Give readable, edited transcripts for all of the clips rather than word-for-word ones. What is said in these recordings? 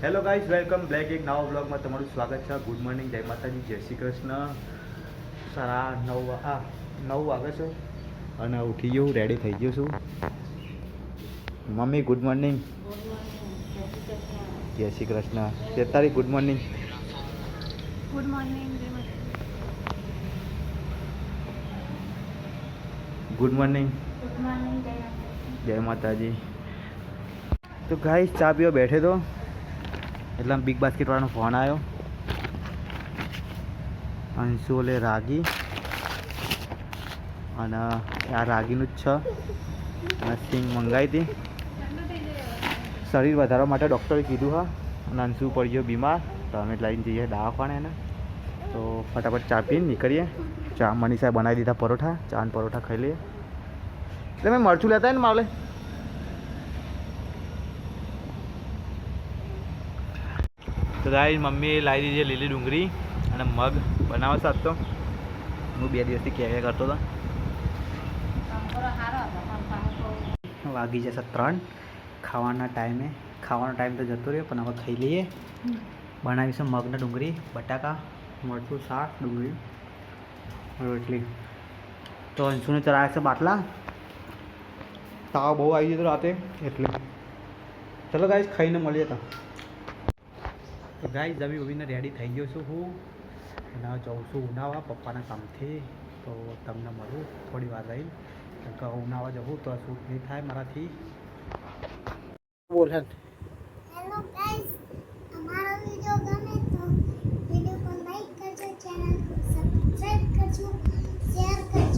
Hello guys, welcome black એક નવા બ્લોગમાં તમારું સ્વાગત છે. ગુડ મોર્નિંગ, જય માતાજી, જય શ્રી કૃષ્ણ. 9:30 વાગે છે અને ઉઠી ગયું, રેડી થઈ ગયો છું. Mummy good morning. જય શ્રી કૃષ્ણ. તેતારી good morning. Good morning. Good morning. જય માતાજી. તો ગાઈઝ ચા પીવા બેઠે તો એટલે બિગ બાસ્કેટ વાળાનો ફોન આવ્યો. અંશુ ઓલે રાગી અને આ રાગીનું જ છે અને સિંગ મંગાવી હતી. શરીર વધારવા માટે ડૉક્ટરે કીધું હા. અને અંશુ પડી ગયો બીમાર તો અમે લઈને જઈએ દવાખાને એને. તો ફટાફટ ચા પીને નીકળીએ. ચા મનીષાએ બનાવી દીધા પરોઠા, ચા અને પરોઠા ખાઈ લઈએ. એટલે મેં મરચું લેતા ને માવલે. તો ગાઈ મમ્મીએ લાવી દીધી લીલી ડુંગળી અને મગ બનાવો સાત. તો હું 2 દિવસથી કહેવા કરતો હતો. વાગી જશે 3 ખાવાના ટાઈમે. ખાવાનો ટાઈમ તો જતો રહ્યો પણ હવે ખાઈ લઈએ. બનાવીશું મગને ડુંગળી, બટાકા, મરચું, શાક, ડુંગળી, રોટલી. તો અંશુને ચડાવ્યા છે બાટલા. તાવ બહુ આવી ગયો રાતે એટલે. ચલો ગાઈસ ખાઈને મળીએ. તો ગાઈસ જમી ઉભીને રેડી થઈ ગયો છું હું અને જાઉં છું ઉનાવા પપ્પાના કામથી. તો તમને મળું થોડી વાર રહીને. કેમ કે ઉનાવા જવું તો શૂટ નહીં થાય મારાથી. બોલ હે. હેલો ગાઈસ, અમારો વિડિયો ગમે તો વિડિયો को લાઈક કરજો, ચેનલ को સબસ્ક્રાઇબ કરજો, શેર કરજો.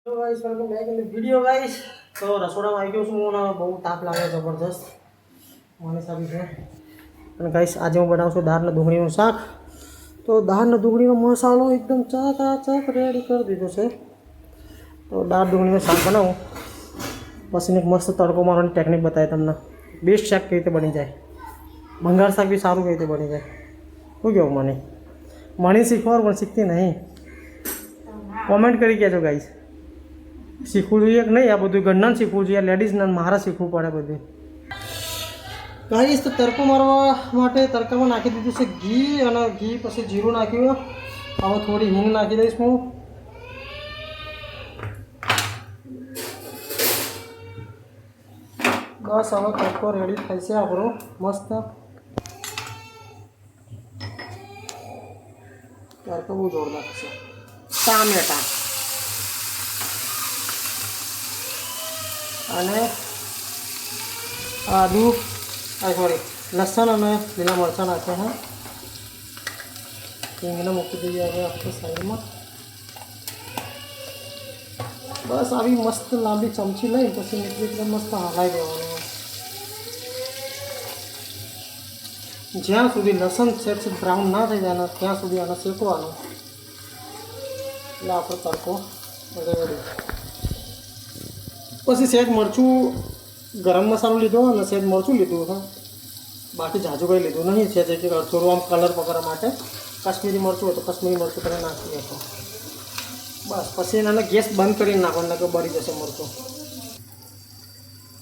તો guys welcome back in the video guys. તો રસોડામાં આવી ગયો છું અને બહુ તાપ લાગે જબરદસ્ત. મને સાબી છે. અને ગાઈસ આજે હું બનાવું છું દાળ અને ડુંગળીનું શાક. તો દાળ અને ડુંગળીનો મસાલો એકદમ ચકાચક રેડી કરી દીધો છે. તો દાળ ડુંગળીનું શાક બનાવું પછી એક મસ્ત તડકો મારવાની ટેકનિક બતાવી તમને. બેસ્ટ શાક કઈ રીતે બની જાય, ભંગાર શાક બી સારું કઈ રીતે બની જાય. શું કહેવું મને શીખવાડું પણ શીખતી નહીં. કોમેન્ટ કરી કહેજો ગાઈસ, શીખવું જોઈએ કે નહીં. આ બધું ઘરનાને શીખવું જોઈએ, લેડીઝને મારે શીખવું પડે બધું. ગાઈસ તો તડકો મારવા માટે તડકામાં નાખી દીધું છે ઘી અને ઘી પછી જીરું નાખ્યું. હવે થોડી હિંગ નાખી દઈશ હું. બસ હવે તડકો રેડી થઈ છે આપણો મસ્ત. તડકો બહુ જોરદાર છે. ટામેટા અને આદુ સોરી લસણ અને લીલા મરચાં નાખ્યા હા. હિંગને મૂકી દઈએ હવે આપણે સાઈડમાં. બસ આવી મસ્ત લાંબી ચમચી લઈ પછી એકદમ મસ્ત હલાવી દેવાનું. જ્યાં સુધી લસણ સેટ બ્રાઉન ના થઈ જાય ત્યાં સુધી આને શેકવાનું. એટલે આપણો તડકો રેડી. પછી સેજ મરચું, ગરમ મસાલો લીધો અને સેજ મરચું લીધું હા. બાકી જાજુ કંઈ લીધું નહીં. છે કે થોડું આમ કલર પકડવા માટે કાશ્મીરી મરચું હોય તો કાશ્મીરી મરચું તમે નાખી દેશો. બસ પછી એને ગેસ બંધ કરીને નાખવાનું, કે બળી જશે મરચું.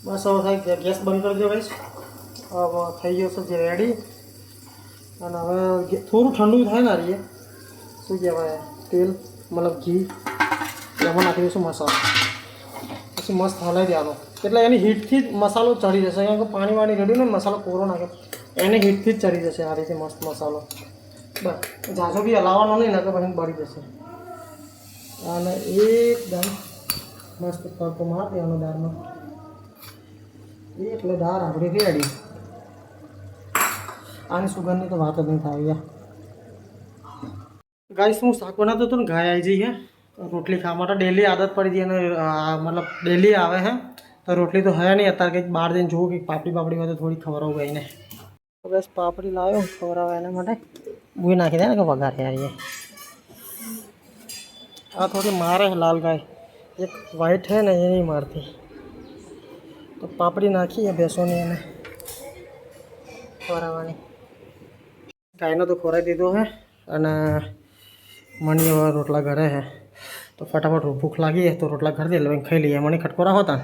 બસ હવે થાય ગેસ બંધ કરી દો ગાઈસ. હવે થઈ ગયો છે જે રેડી. અને હવે થોડું ઠંડુ થાય ને રહીએ શું કહેવાય તેલ મતલબ ઘી એમાં નાખી દઈશું મસાલો. પછી મસ્ત હલાવી દેવાનો. એટલે એની હીટથી જ મસાલો ચડી જશે. કારણ કે પાણી વાણી રેડી ને મસાલો કોરો નાખે એની હીટથી જ ચડી જશે આ રીતે મસ્ત મસાલો. બસ ઝાઝો બી હલાવવાનો નહીં ને તો પછી બળી જશે. અને એકદમ મસ્ત તડકો માર દેવાનો દાળમાં. એટલે દાળ આપણી રેડી. આની સુગંધની તો વાત જ નહીં થાય યાર. ગાઈસ હું શાક બનાવતો હતો ને ગાય આવી જઈએ રોટલી ખાવા માટે. ડેલી આદત પડી ગઈ અને મતલબ ડેલી આવે હે. તો રોટલી તો હે નહીં. અત્યારે કંઈક બહાર જઈને જોવું કંઈક પાપડી હોય તો થોડી ખવડાવું ગાઈને. તો બસ પાપડી લાવ્યો ખવડાવવા એના માટે. ભૂઈ નાખી દે ને કે વઘાર યાર. આ થોડી મારે લાલ ગાય, એક વાઈટ છે ને એ નહીં મારતી. તો પાપડી નાખીએ ભેંસોની એને ખવડાવવાની. ગાયનો તો ખોરાઈ દીધો હે અને મણી હવે રોટલા ઘરે હે. તો ફટાફટ ભૂખ લાગી તો રોટલા ઘર દે એટલે ખાઈ લઈએ. મણી ખટકોરા હોતા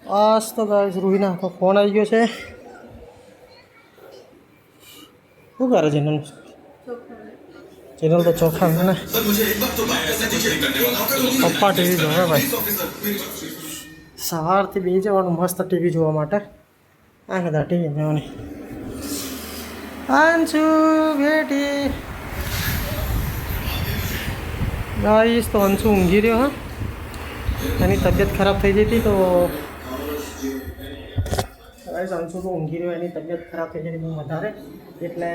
આજ તો ગાઈસ રૂહીના તો ફોન આવી ગયો છે. શું કરે છે ચેનલ તો ચોખા છે ને. પપ્પા ટીવી જોવે ભાઈ. સવારથી બેસી જવાનું મસ્ત ટીવી જોવા માટે. આ કદા ટીવી જોવાની. અંશુ બેટી ગાઈસ તો અંશુ ઊંઘી રહ્યો. હા, એની તબિયત ખરાબ થઈ જતી તો ગાઈસ અંશુ તો ઊંઘી રહ્યો. એની તબિયત ખરાબ થઈ જતી બહુ વધારે, એટલે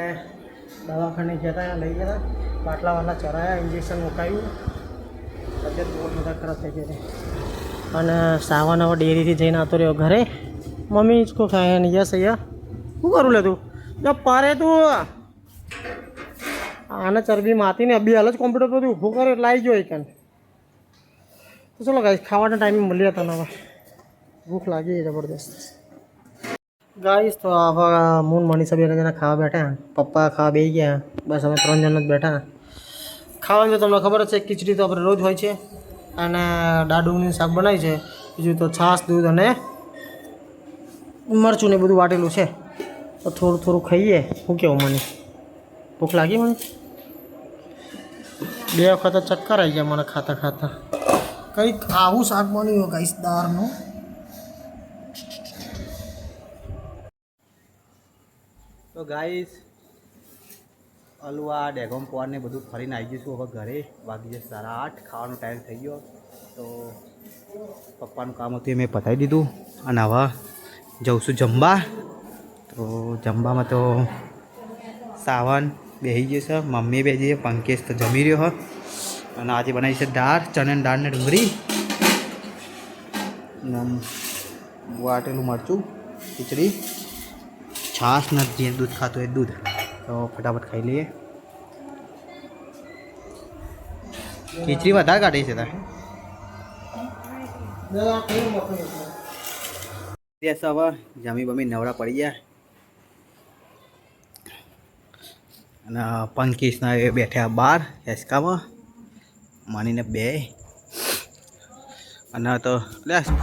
દવાખાને ગયા હતા, લઈ ગયા હતા, બાટલા વાટલા ચરાયા, ઇન્જેક્શન મુકાયું. તબિયત બહુ વધારે ખરાબ થઈ ગઈ હતી. અને સાવન હવે ડેરીથી જઈને આવતો રહ્યો ઘરે. મમ્મી इसको ખાયા નહીં યસ અહીંયા શું કરું લે તું જો પારે તું આને ચરબી માતીને અબી હાલ જ કોમ્પ્યુટર પર ઊભું કરે એટલે આવી ગયો એક. તો ચલો ગાઈસ ખાવાના ટાઈમે મળ્યા હતા. હવે ભૂખ લાગી જબરદસ્ત ગાઈસ. તો હવે મૂન મનીષા બે જણા ખાવા બેઠા. પપ્પા ખાવા બેસી ગયા. બસ અમે 3 જણ જ બેઠા. ખાવાનું તો તમને ખબર જ છે, ખીચડી તો આપણે રોજ હોય છે, અને દાળ-ડુંગળીનું શાક બનાવી છે. બીજું તો છાશ, દૂધ અને મરચું ને બધું વાટેલું છે. તો થોડું થોડું ખાઈએ. શું કેવું મને ભૂખ લાગી? મને 2 વખત ચક્કર આવી ગયા મને ખાતા ખાતા. કંઈક આવું શાક બન્યું હોય ગાઈસ દાળનું. તો ગાઈસ અલુઆ ડેગોમ પોર ને બધું ફરીને આવી જઈશું હવે ઘરે. વાગી જશે 8:30. ખાવાનો ટાઈમ થઈ ગયો. તો પપ્પાનું કામ હતું એ મેં પતાવી દીધું અને હવે જઉં છું જમવા. તો જમવામાં તો સાવન બેસી જશે, મમ્મી બેસી જશે, પંકેશ તો જમી રહ્યો હોય. અને આજે બનાવી છે દાળ, ચણાની દાળ ને ડુંગળી, વાટેલું મરચું, ખીચડી, છાશ ને જે દૂધ ખાતું એ દૂધ. તો ફટાફટ ખાઈ લઈએ. ખીચડી વધારે કાઢી છે તારે. હવે જમી બમી નવરા પડી ગયા અને પંકીશના એ બેઠ્યા બહાર હેસકામાં માનીને 2. અને તો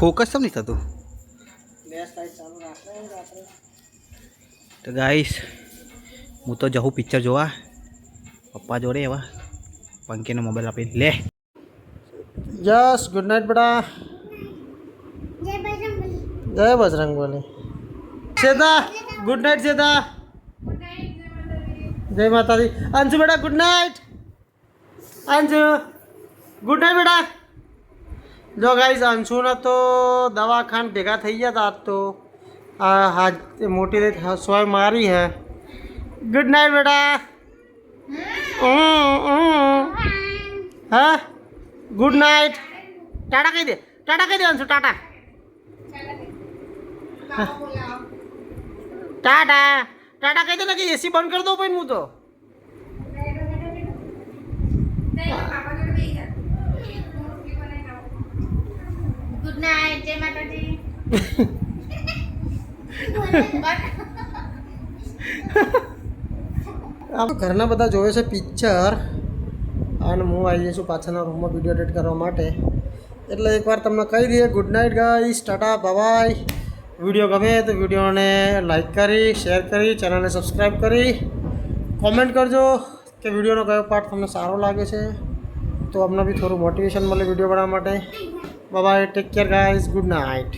ફોકસ કેમ નહીં થતું? તો ગાઈસ હું તો જવું પિક્ચર જોવા પપ્પા જોડે. એવા પંકીનો મોબાઈલ આપીને લે. યસ ગુડ નાઇટ બેટા. જય બજરંગબલી. જય બજરંગબલી. Shweta good night. શ્વેતા જય માતાજી. અંશુ બેટા good night. Anshu good night બેટા. જો ગાઈસ અંશુને તો દવાખાને ભેગા થઈ ગયા હતા આજ તો. હાથ મોટી સોય મારી હે. ગુડ નાઇટ બેટા. હા ગુડ નાઇટ. ટાટા કહી દે. ટાટા કહી દે અંશુ. ટાટા ટાટા ટાટા કહી દે ને કે એસી બંધ કરી દો પછી હું તો. Good night. જય માતાજી. ઘરના બધા જોવે છે પિક્ચર અને હું આવી જઈશું પાછળના રૂમમાં વિડીયો એડિટ કરવા માટે. એટલે એકવાર તમને કહી દઈએ good night guys. Tata by. Video ગમે તો વિડીયોને લાઈક કરી, શેર કરી, ચેનલને સબસ્ક્રાઈબ કરી, કોમેન્ટ કરજો કે વિડીયોનો કયો પાર્ટ તમને સારો લાગે છે, તો અમને બી થોડું મોટિવેશન મળે વિડીયો બનાવવા માટે. Bye. Take care guys. Good night.